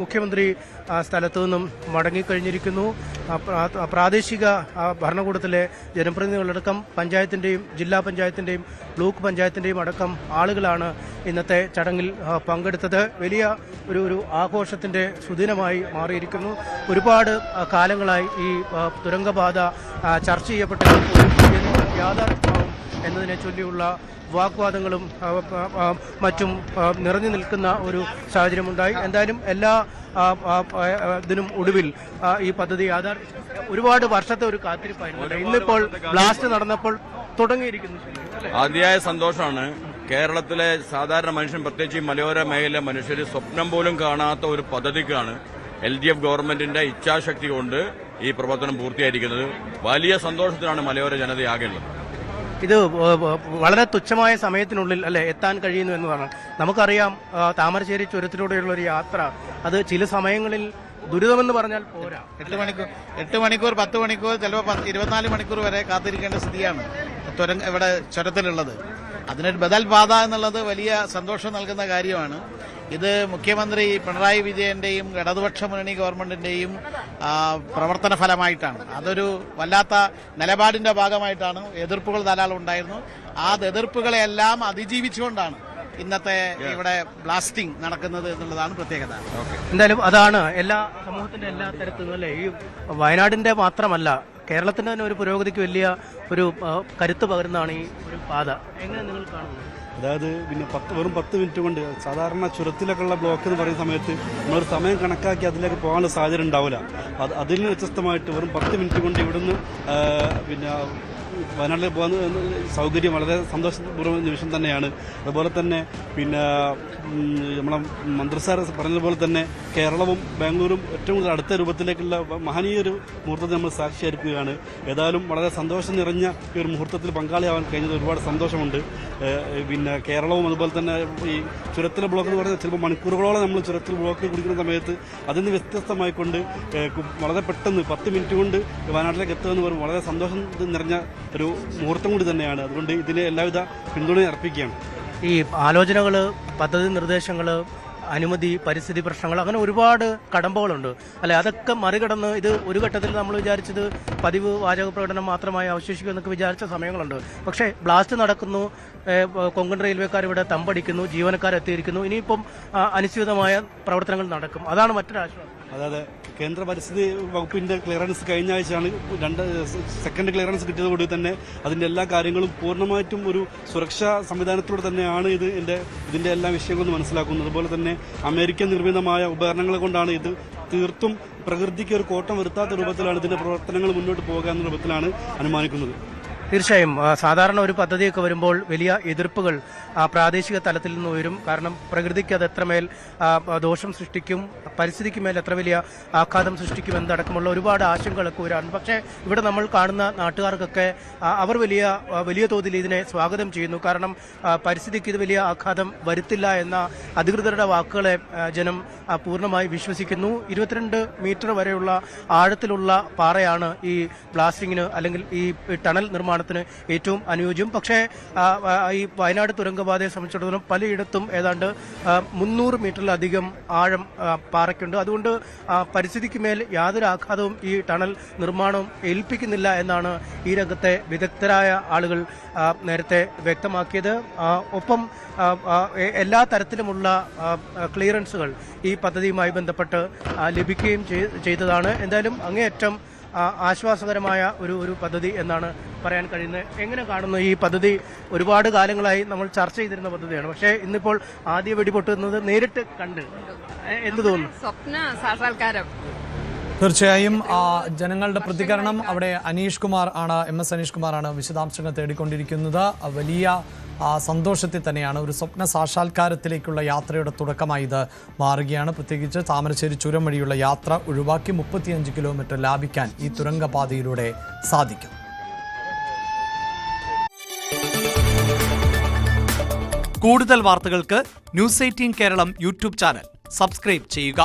മുഖ്യമന്ത്രി സ്ഥലത്തു നിന്നും മടങ്ങിക്കഴിഞ്ഞിരിക്കുന്നു. പ്രാദേശിക ഭരണകൂടത്തിലെ ജനപ്രതിനിധികളടക്കം പഞ്ചായത്തിൻ്റെയും ജില്ലാ പഞ്ചായത്തിൻ്റെയും ബ്ലോക്ക് പഞ്ചായത്തിൻ്റെയും അടക്കം ആളുകളാണ് ഇന്നത്തെ ചടങ്ങിൽ പങ്കെടുത്തത്. വലിയ ഒരു ആഘോഷത്തിൻ്റെ സുദിനമായി മാറിയിരിക്കുന്നു. ഒരുപാട് കാലങ്ങളായി ഈ തുരങ്കപാത ചർച്ച ചെയ്യപ്പെട്ട യാഥാർത്ഥ്യമാവും എന്നതിനെ ചൊല്ലിയുള്ള വാഗ്വാദങ്ങളും മറ്റും നിറഞ്ഞു നിൽക്കുന്ന ഒരു സാഹചര്യമുണ്ടായി. എന്തായാലും എല്ലാ ഇതിനും ഒടുവിൽ ഈ പദ്ധതി ഒരുപാട് വർഷത്തെ ഒരു കാത്തിരിപ്പായിരുന്നു. ഇന്നിപ്പോൾ ബ്ലാസ്റ്റ് നടന്നപ്പോൾ തുടങ്ങിയിരിക്കുന്നു. അതിയായ സന്തോഷമാണ്. കേരളത്തിലെ സാധാരണ മനുഷ്യൻ, പ്രത്യേകിച്ച് മലയോര മേഖല മനുഷ്യർ സ്വപ്നം പോലും കാണാത്ത ഒരു പദ്ധതിക്കാണ് LDF ഗവൺമെന്റിന്റെ ഇച്ഛാശക്തി കൊണ്ട് ഈ പ്രവർത്തനം പൂർത്തിയായിരിക്കുന്നത്. വലിയ സന്തോഷത്തിലാണ് മലയോര ജനതയാകേണ്ടത്. ഇത് വളരെ തുച്ഛമായ സമയത്തിനുള്ളിൽ എത്താൻ കഴിയുന്നു എന്ന് പറഞ്ഞാൽ നമുക്കറിയാം. താമരശ്ശേരി ചുരത്തിലൂടെയുള്ള ഒരു യാത്ര അത് ചില സമയങ്ങളിൽ ദുരിതമെന്ന് പറഞ്ഞാൽ പോരാ. 8 മണിക്കൂർ 10 മണിക്കൂർ ചിലപ്പോൾ 24 മണിക്കൂർ വരെ കാത്തിരിക്കേണ്ട സ്ഥിതിയാണ് ഇവിടെ ചുരത്തിലുള്ളത്. അതിനൊരു ബദൽ പാത എന്നുള്ളത് വലിയ സന്തോഷം നൽകുന്ന കാര്യമാണ്. ഇത് മുഖ്യമന്ത്രി പിണറായി വിജയന്റെയും ഇടതുപക്ഷ മുന്നണി ഗവൺമെന്റിന്റെയും പ്രവർത്തന ഫലമായിട്ടാണ്. അതൊരു വല്ലാത്ത നിലപാടിന്റെ ഭാഗമായിട്ടാണ്. എതിർപ്പുകൾ ധാരാളം ഉണ്ടായിരുന്നു. ആ എതിർപ്പുകളെല്ലാം അതിജീവിച്ചുകൊണ്ടാണ് ഇന്നത്തെ ഇവിടെ ബ്ലാസ്റ്റിംഗ് നടക്കുന്നത് എന്നുള്ളതാണ് പ്രത്യേകത. എന്തായാലും അതാണ് എല്ലാ സമൂഹത്തിന്റെ എല്ലാ തരത്തിലും ഈ വയനാടിന്റെ മാത്രമല്ല കേരളത്തിന്റെ തന്നെ ഒരു പുരോഗതിക്ക് വലിയ ഒരു കരുത്ത് പകരുന്നതാണ് ഈ ഒരു പാത. എങ്ങനെ നിങ്ങൾ കാണുന്നു? അതായത് പിന്നെ വെറും 10 മിനിറ്റ് കൊണ്ട് സാധാരണ ചുരത്തിലൊക്കെയുള്ള ബ്ലോക്ക് എന്ന് പറയുന്ന സമയത്ത് നമ്മളൊരു സമയം കണക്കാക്കി അതിലേക്ക് പോകാനുള്ള സാഹചര്യം ഉണ്ടാവില്ല. അതിൽ നിന്ന് വ്യത്യസ്തമായിട്ട് വെറും 10 മിനിറ്റ് കൊണ്ട് ഇവിടുന്ന് പിന്നെ വയനാട്ടിലേക്ക് പോകുന്ന സൗകര്യം വളരെ സന്തോഷപൂർവ്വ നിമിഷം തന്നെയാണ്. അതുപോലെ തന്നെ പിന്നെ നമ്മളെ മന്ത്രി സാർ പറഞ്ഞതുപോലെ തന്നെ കേരളവും ബാംഗ്ലൂരും ഏറ്റവും കൂടുതൽ അടുത്ത രൂപത്തിലേക്കുള്ള മഹനീയൊരു മുഹൂർത്തത്തിൽ നമ്മൾ സാക്ഷിയായിരിക്കുകയാണ്. ഏതായാലും വളരെ സന്തോഷം നിറഞ്ഞ ഈ ഒരു മുഹൂർത്തത്തിൽ പങ്കാളിയാവാൻ കഴിഞ്ഞത് ഒരുപാട് സന്തോഷമുണ്ട്. പിന്നെ കേരളവും അതുപോലെ തന്നെ ഈ ചുരത്തിലെ ബ്ലോക്ക് എന്ന് പറയുന്നത് ചിലപ്പോൾ മണിക്കൂറുകളോളം നമ്മൾ ചുരത്തിൽ ബ്ലോക്ക് കുടിക്കുന്ന സമയത്ത് അതിൽ നിന്ന് വ്യത്യസ്തമായിക്കൊണ്ട് വളരെ പെട്ടെന്ന് 10 മിനിറ്റ് കൊണ്ട് വയനാട്ടിലേക്ക് എത്തുമെന്ന് പറയുമ്പോൾ വളരെ സന്തോഷം നിറഞ്ഞ ഒരു മുഹൂർത്തം കൂടി തന്നെയാണ്. അതുകൊണ്ട് ഇതിന് എല്ലാവിധ പിന്തുണയും അർപ്പിക്കുകയാണ്. ഈ ആലോചനകൾ, പദ്ധതി നിർദ്ദേശങ്ങൾ, അനുമതി, പരിസ്ഥിതി പ്രശ്നങ്ങൾ, അങ്ങനെ ഒരുപാട് കടമ്പകളുണ്ട് അതൊക്കെ മറികടന്ന് ഇത് ഒരു ഘട്ടത്തിൽ നമ്മൾ വിചാരിച്ചത് പതിവ് വാചക പ്രകടനം മാത്രമായി അവശേഷിക്കും എന്നൊക്കെ വിചാരിച്ച സമയങ്ങളുണ്ട്. പക്ഷേ ബ്ലാസ്റ്റ് നടക്കുന്നു, കൊങ്കൺ റെയിൽവേക്കാർ ഇവിടെ തമ്പടിക്കുന്നു, ജീവനക്കാരെത്തിയിരിക്കുന്നു. ഇനിയിപ്പം അനിശ്ചിതമായ പ്രവർത്തനങ്ങൾ നടക്കും. അതാണ് മറ്റൊരാശ്വാസം. അതായത് കേന്ദ്ര പരിസ്ഥിതി വകുപ്പിന്റെ ക്ലിയറൻസ് കഴിഞ്ഞ ആഴ്ചയാണ് സെക്കൻഡ് ക്ലിയറൻസ് കിട്ടിയതോടെ തന്നെ അതിന്റെ എല്ലാ കാര്യങ്ങളും പൂർണ്ണമായിട്ടും ഒരു സുരക്ഷാ സംവിധാനത്തിലൂടെ തന്നെയാണ് ഇതിന്റെ എല്ലാ വിഷയങ്ങളും മനസ്സിലാക്കുന്നത്. അതുപോലെ തന്നെ അമേരിക്കൻ നിർമ്മിതമായ ഉപകരണങ്ങൾ കൊണ്ടാണ് ഇത് തീർത്തും പ്രകൃതിക്ക് ഒരു കോട്ടം വരുത്താത്ത രൂപത്തിലാണ് ഇതിന്റെ പ്രവർത്തനങ്ങൾ മുന്നോട്ട് പോകുക എന്ന രൂപത്തിലാണ് അനുമാനിക്കുന്നത്. തീർച്ചയായും സാധാരണ ഒരു പദ്ധതിയൊക്കെ വരുമ്പോൾ വലിയ എതിർപ്പുകൾ പ്രാദേശിക തലത്തിൽ നിന്ന് ഉയരും. കാരണം പ്രകൃതിക്ക് അത് എത്രമേൽ ദോഷം സൃഷ്ടിക്കും, പരിസ്ഥിതിക്ക് മേൽ എത്ര വലിയ ആഘാതം സൃഷ്ടിക്കും എന്നടക്കമുള്ള ഒരുപാട് ആശങ്കകളൊക്കെ വരാറുണ്ട്. പക്ഷേ ഇവിടെ നമ്മൾ കാണുന്ന നാട്ടുകാർക്കൊക്കെ അവർ വലിയ തോതിൽ ഇതിനെ സ്വാഗതം ചെയ്യുന്നു. കാരണം പരിസ്ഥിതിക്ക് ഇത് വലിയ ആഘാതം വരുത്തില്ല എന്ന അധികൃതരുടെ വാക്കുകളെ ജനം പൂർണ്ണമായി വിശ്വസിക്കുന്നു. 22 മീറ്റർ വരെയുള്ള ആഴത്തിലുള്ള പാറയാണ് ഈ ബ്ലാസ്റ്റിങ്ങിന് അല്ലെങ്കിൽ ഈ ടണൽ നിർമ്മാണത്തിന് ഏറ്റവും അനുയോജ്യം. പക്ഷേ ഈ വയനാട് തുരങ്കപാതയെ സംബന്ധിച്ചിടത്തോളം പലയിടത്തും ഏതാണ്ട് 300 മീറ്ററിലധികം ആഴം പാറയ്ക്കുണ്ട്. അതുകൊണ്ട് പരിസ്ഥിതിക്ക് മേൽ യാതൊരു ആഘാതവും ഈ ടണൽ നിർമ്മാണം ഏൽപ്പിക്കുന്നില്ല എന്നാണ് ഈ രംഗത്തെ വിദഗ്ധരായ ആളുകൾ നേരത്തെ വ്യക്തമാക്കിയത്. ഒപ്പം എല്ലാ തരത്തിലുമുള്ള ക്ലിയറൻസുകൾ ഈ പദ്ധതിയുമായി ബന്ധപ്പെട്ട് ലഭിക്കുകയും ചെയ്തതാണ്. എന്തായാലും അങ്ങേയറ്റം ആശ്വാസകരമായ ഒരു പദ്ധതി എന്നാണ് പറയാൻ കഴിയുന്നത്. എങ്ങനെ കാണുന്നു ഈ പദ്ധതി? ഒരുപാട് കാലങ്ങളായി നമ്മൾ ചർച്ച ചെയ്തിരുന്ന പദ്ധതിയാണ്. പക്ഷേ ഇന്നിപ്പോൾ ആദ്യ വെടിപൊട്ടുന്നത് നേരിട്ട് കണ്ട് എന്ത് തോന്നുന്നു? സ്വപ്ന സാക്ഷാത്കാരം. തീർച്ചയായും ജനങ്ങളുടെ പ്രതികരണം. അവിടെ അനീഷ് കുമാർ ആണ്, MS അനീഷ് കുമാറാണ് വിശദാംശങ്ങൾ തേടിക്കൊണ്ടിരിക്കുന്നത്. വലിയ സന്തോഷത്തിൽ തന്നെയാണ്. ഒരു സ്വപ്ന സാക്ഷാത്കാരത്തിലേക്കുള്ള യാത്രയുടെ തുടക്കമായി ഇത് മാറുകയാണ്. പ്രത്യേകിച്ച് താമരശ്ശേരി ചുരം വഴിയുള്ള യാത്ര ഒഴിവാക്കി 35 കിലോമീറ്റർ ലാഭിക്കാൻ ഈ തുരങ്കപാതയിലൂടെ സാധിക്കും. കൂടുതൽ വാർത്തകൾക്ക് News 18 Keralam YouTube channel subscribe ചെയ്യുക.